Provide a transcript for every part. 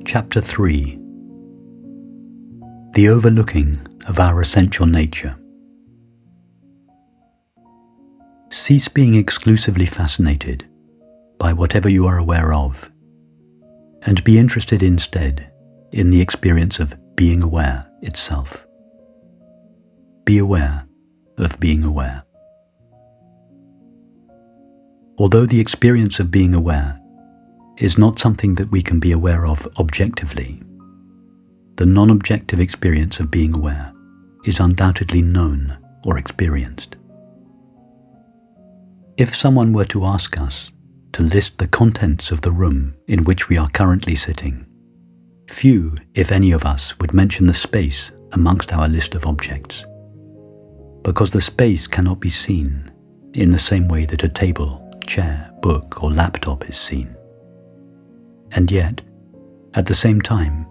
Chapter 3. The Overlooking of Our Essential Nature. Cease being exclusively fascinated by whatever you are aware of, and be interested instead in the experience of being aware itself. Be aware of being aware. Although the experience of being aware is not something that we can be aware of objectively, the non-objective experience of being aware is undoubtedly known or experienced. If someone were to ask us to list the contents of the room in which we are currently sitting, few, if any of us, would mention the space amongst our list of objects, because the space cannot be seen in the same way that a table, chair, book, or laptop is seen. And yet, at the same time,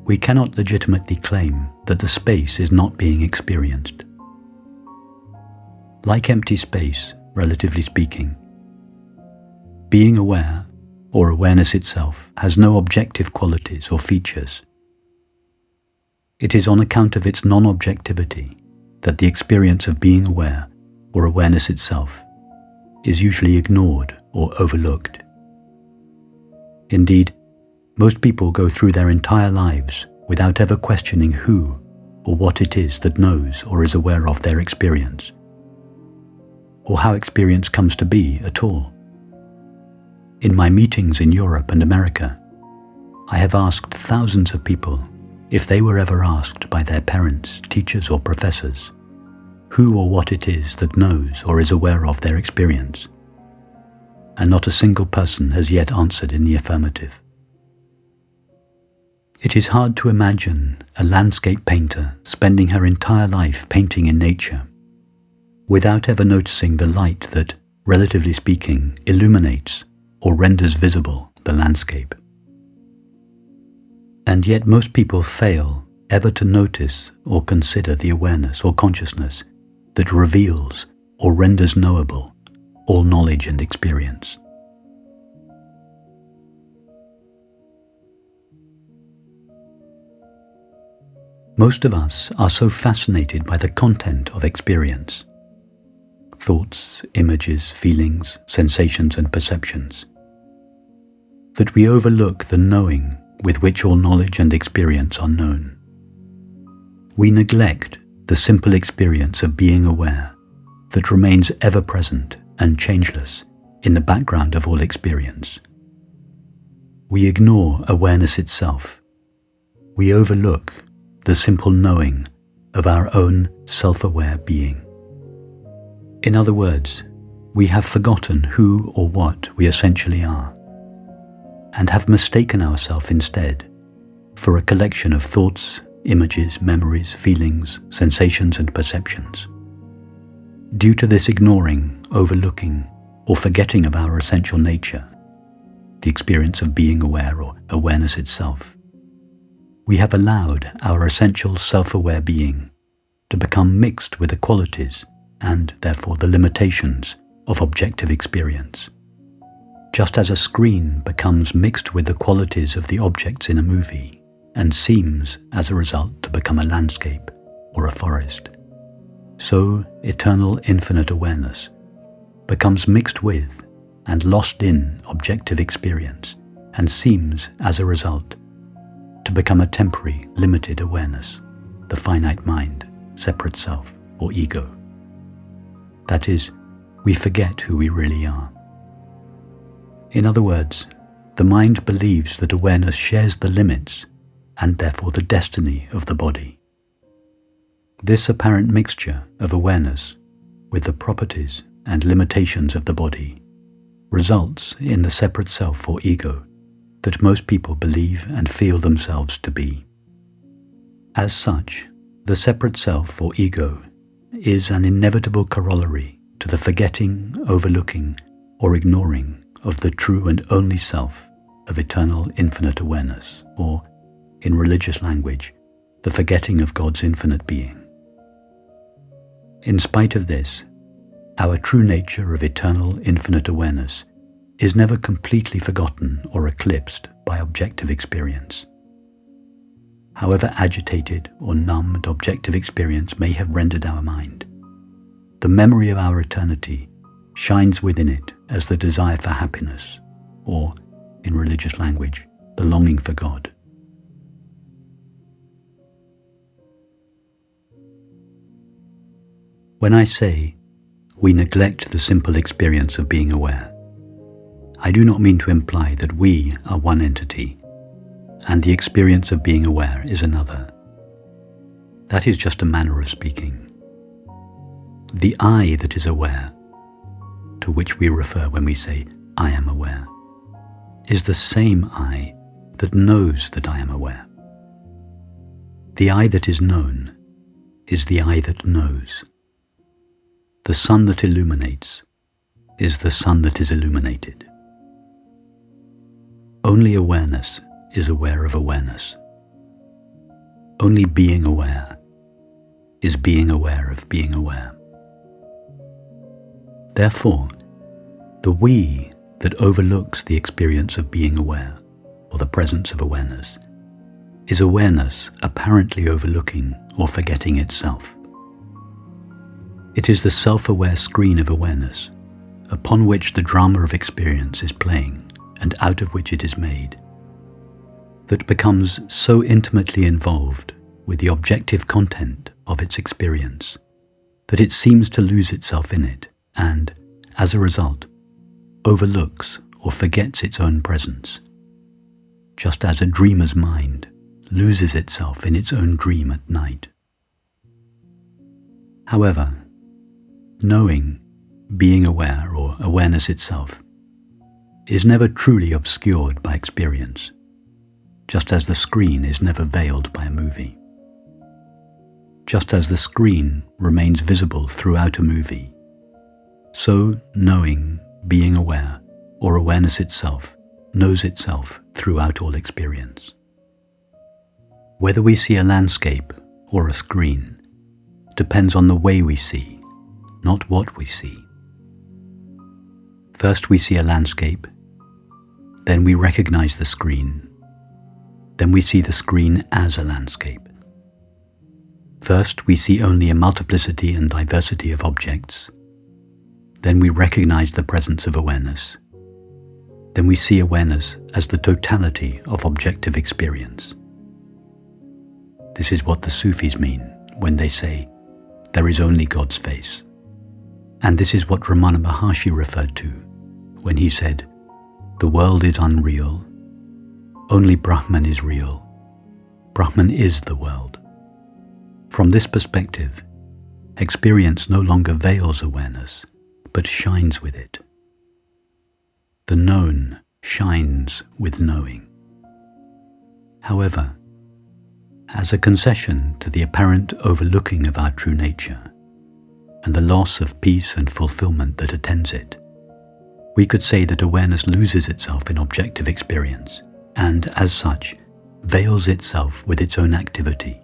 we cannot legitimately claim that the space is not being experienced. Like empty space, relatively speaking, being aware, or awareness itself, has no objective qualities or features. It is on account of its non-objectivity that the experience of being aware, or awareness itself, is usually ignored or overlooked. Indeed, most people go through their entire lives without ever questioning who or what it is that knows or is aware of their experience, or how experience comes to be at all. In my meetings in Europe and America, I have asked thousands of people if they were ever asked by their parents, teachers, or professors who or what it is that knows or is aware of their experience, and not a single person has yet answered in the affirmative. It is hard to imagine a landscape painter spending her entire life painting in nature without ever noticing the light that, relatively speaking, illuminates or renders visible the landscape. And yet most people fail ever to notice or consider the awareness or consciousness that reveals or renders knowable all knowledge and experience. Most of us are so fascinated by the content of experience, thoughts, images, feelings, sensations, and perceptions, that we overlook the knowing with which all knowledge and experience are known. We neglect the simple experience of being aware that remains ever present and changeless in the background of all experience. We ignore awareness itself. We overlook the simple knowing of our own self-aware being. In other words, we have forgotten who or what we essentially are, and have mistaken ourselves instead for a collection of thoughts, images, memories, feelings, sensations, and perceptions. Due to this ignoring, overlooking, or forgetting of our essential nature, the experience of being aware or awareness itself, we have allowed our essential self-aware being to become mixed with the qualities and, therefore, the limitations of objective experience. Just as a screen becomes mixed with the qualities of the objects in a movie and seems, as a result, to become a landscape or a forest, so eternal infinite awareness becomes mixed with and lost in objective experience and seems, as a result, to become a temporary, limited awareness, the finite mind, separate self, or ego. That is, we forget who we really are. In other words, the mind believes that awareness shares the limits and therefore the destiny of the body. This apparent mixture of awareness with the properties and limitations of the body results in the separate self or ego that most people believe and feel themselves to be. As such, the separate self or ego is an inevitable corollary to the forgetting, overlooking, or ignoring of the true and only self of eternal infinite awareness, or, in religious language, the forgetting of God's infinite being. In spite of this, our true nature of eternal infinite awareness is never completely forgotten or eclipsed by objective experience. However agitated or numbed objective experience may have rendered our mind, the memory of our eternity shines within it as the desire for happiness, or, in religious language, the longing for God. When I say we neglect the simple experience of being aware, I do not mean to imply that we are one entity and the experience of being aware is another. That is just a manner of speaking. The I that is aware, to which we refer when we say, I am aware, is the same I that knows that I am aware. The I that is known is the I that knows. The sun that illuminates is the sun that is illuminated. Only awareness is aware of awareness. Only being aware is being aware of being aware. Therefore, the we that overlooks the experience of being aware, or the presence of awareness, is awareness apparently overlooking or forgetting itself. It is the self-aware screen of awareness upon which the drama of experience is playing and out of which it is made, that becomes so intimately involved with the objective content of its experience that it seems to lose itself in it and, as a result, overlooks or forgets its own presence, just as a dreamer's mind loses itself in its own dream at night. However, knowing, being aware, or awareness itself is never truly obscured by experience, just as the screen is never veiled by a movie. Just as the screen remains visible throughout a movie, so knowing, being aware, or awareness itself knows itself throughout all experience. Whether we see a landscape or a screen depends on the way we see, not what we see. First we see a landscape, then we recognize the screen, then we see the screen as a landscape. First we see only a multiplicity and diversity of objects, then we recognize the presence of awareness, then we see awareness as the totality of objective experience. This is what the Sufis mean when they say, there is only God's face. And this is what Ramana Maharshi referred to when he said, the world is unreal, only Brahman is real. Brahman is the world. From this perspective, experience no longer veils awareness, but shines with it. The known shines with knowing. However, as a concession to the apparent overlooking of our true nature, and the loss of peace and fulfillment that attends it, we could say that awareness loses itself in objective experience, and as such, veils itself with its own activity,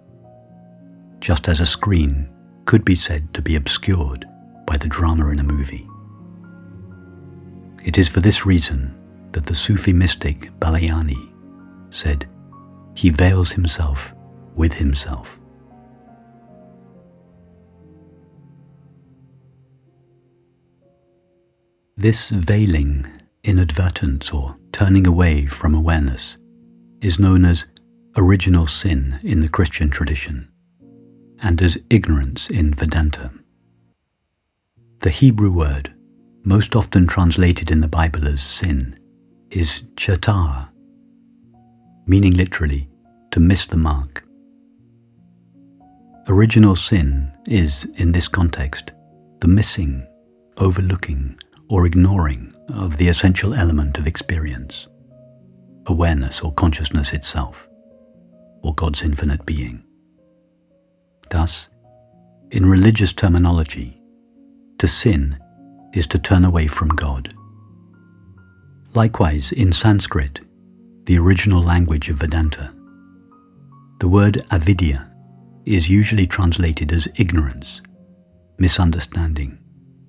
just as a screen could be said to be obscured by the drama in a movie. It is for this reason that the Sufi mystic Balayani said, he veils himself with himself. This veiling, inadvertence, or turning away from awareness is known as original sin in the Christian tradition and as ignorance in Vedanta. The Hebrew word, most often translated in the Bible as sin, is chata, meaning literally to miss the mark. Original sin is, in this context, the missing, overlooking, or ignoring of the essential element of experience, awareness or consciousness itself, or God's infinite being. Thus, in religious terminology, to sin is to turn away from God. Likewise, in Sanskrit, the original language of Vedanta, the word avidya is usually translated as ignorance, misunderstanding,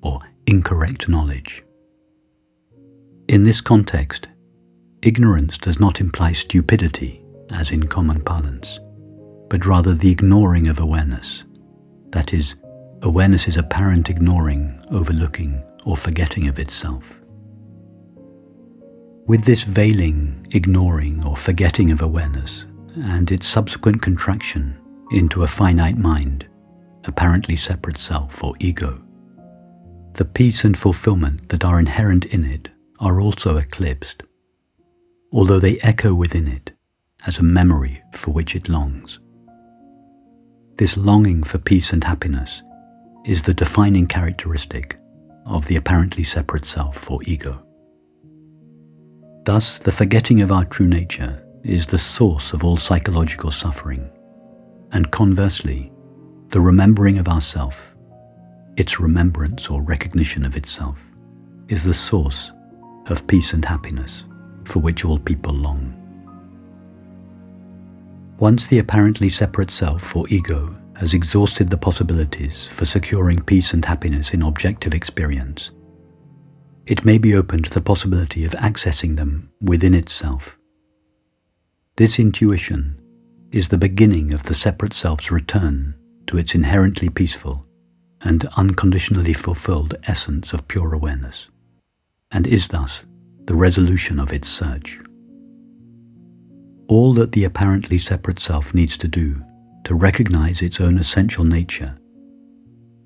or incorrect knowledge. In this context, ignorance does not imply stupidity, as in common parlance, but rather the ignoring of awareness. That is, awareness's apparent ignoring, overlooking, or forgetting of itself. With this veiling, ignoring, or forgetting of awareness, and its subsequent contraction into a finite mind, apparently separate self or ego, the peace and fulfillment that are inherent in it are also eclipsed, although they echo within it as a memory for which it longs. This longing for peace and happiness is the defining characteristic of the apparently separate self or ego. Thus, the forgetting of our true nature is the source of all psychological suffering, and conversely, the remembering of ourself, its remembrance or recognition of itself, is the source of peace and happiness for which all people long. Once the apparently separate self or ego has exhausted the possibilities for securing peace and happiness in objective experience, it may be open to the possibility of accessing them within itself. This intuition is the beginning of the separate self's return to its inherently peaceful and unconditionally fulfilled essence of pure awareness, and is thus the resolution of its search. All that the apparently separate self needs to do to recognize its own essential nature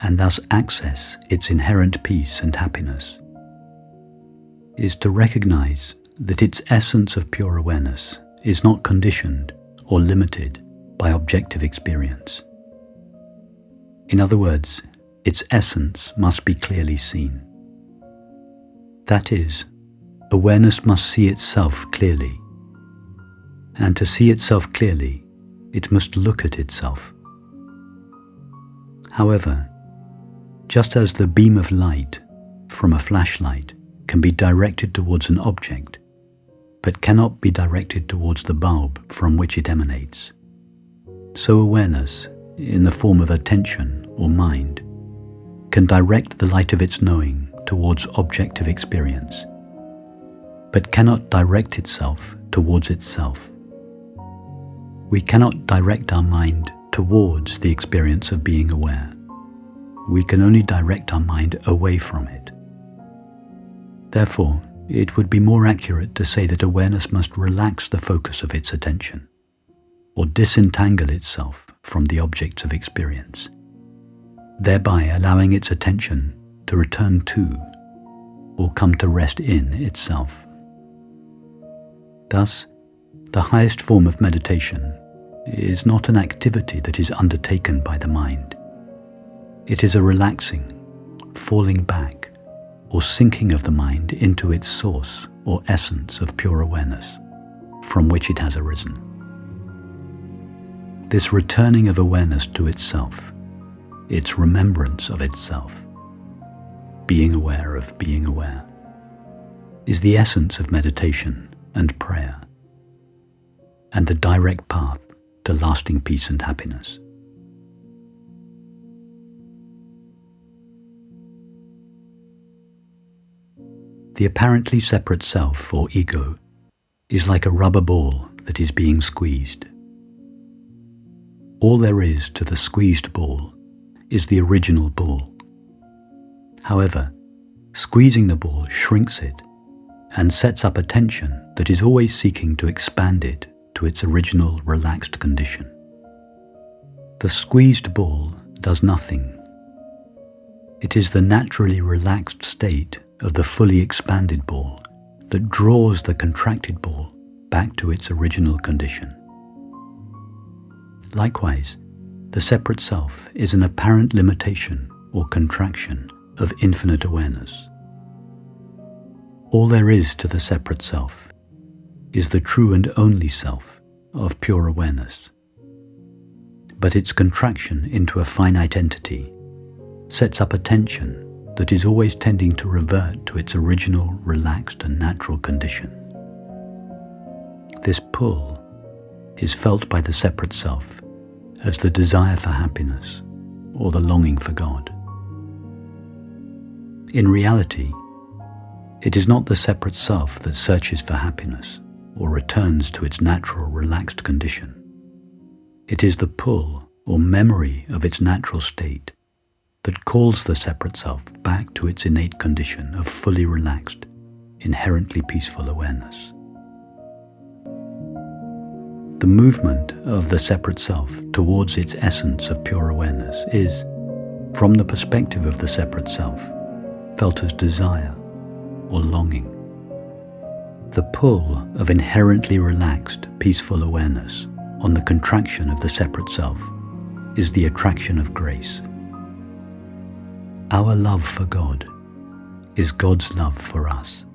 and thus access its inherent peace and happiness is to recognize that its essence of pure awareness is not conditioned or limited by objective experience. In other words, its essence must be clearly seen. That is, awareness must see itself clearly. And to see itself clearly, it must look at itself. However, just as the beam of light from a flashlight can be directed towards an object, but cannot be directed towards the bulb from which it emanates, so awareness, in the form of attention or mind, can direct the light of its knowing towards objective experience, but cannot direct itself towards itself. We cannot direct our mind towards the experience of being aware. We can only direct our mind away from it. Therefore, it would be more accurate to say that awareness must relax the focus of its attention, or disentangle itself from the objects of experience, thereby allowing its attention to return to, or come to rest in itself. Thus, the highest form of meditation is not an activity that is undertaken by the mind. It is a relaxing, falling back, or sinking of the mind into its source or essence of pure awareness, from which it has arisen. This returning of awareness to itself, its remembrance of itself, being aware of being aware, is the essence of meditation and prayer, and the direct path to lasting peace and happiness. The apparently separate self or ego is like a rubber ball that is being squeezed. All there is to the squeezed ball is the original ball. However, squeezing the ball shrinks it and sets up a tension that is always seeking to expand it to its original relaxed condition. The squeezed ball does nothing. It is the naturally relaxed state of the fully expanded ball that draws the contracted ball back to its original condition. Likewise, the separate self is an apparent limitation or contraction of infinite awareness. All there is to the separate self is the true and only self of pure awareness. But its contraction into a finite entity sets up a tension that is always tending to revert to its original relaxed and natural condition. This pull is felt by the separate self as the desire for happiness or the longing for God. In reality, It is not the separate self that searches for happiness or returns to its natural relaxed condition. It is the pull or memory of its natural state that calls the separate self back to its innate condition of fully relaxed, inherently peaceful awareness. The movement of the separate self towards its essence of pure awareness is, from the perspective of the separate self, felt as desire or longing. The pull of inherently relaxed, peaceful awareness on the contraction of the separate self is the attraction of grace. Our love for God is God's love for us.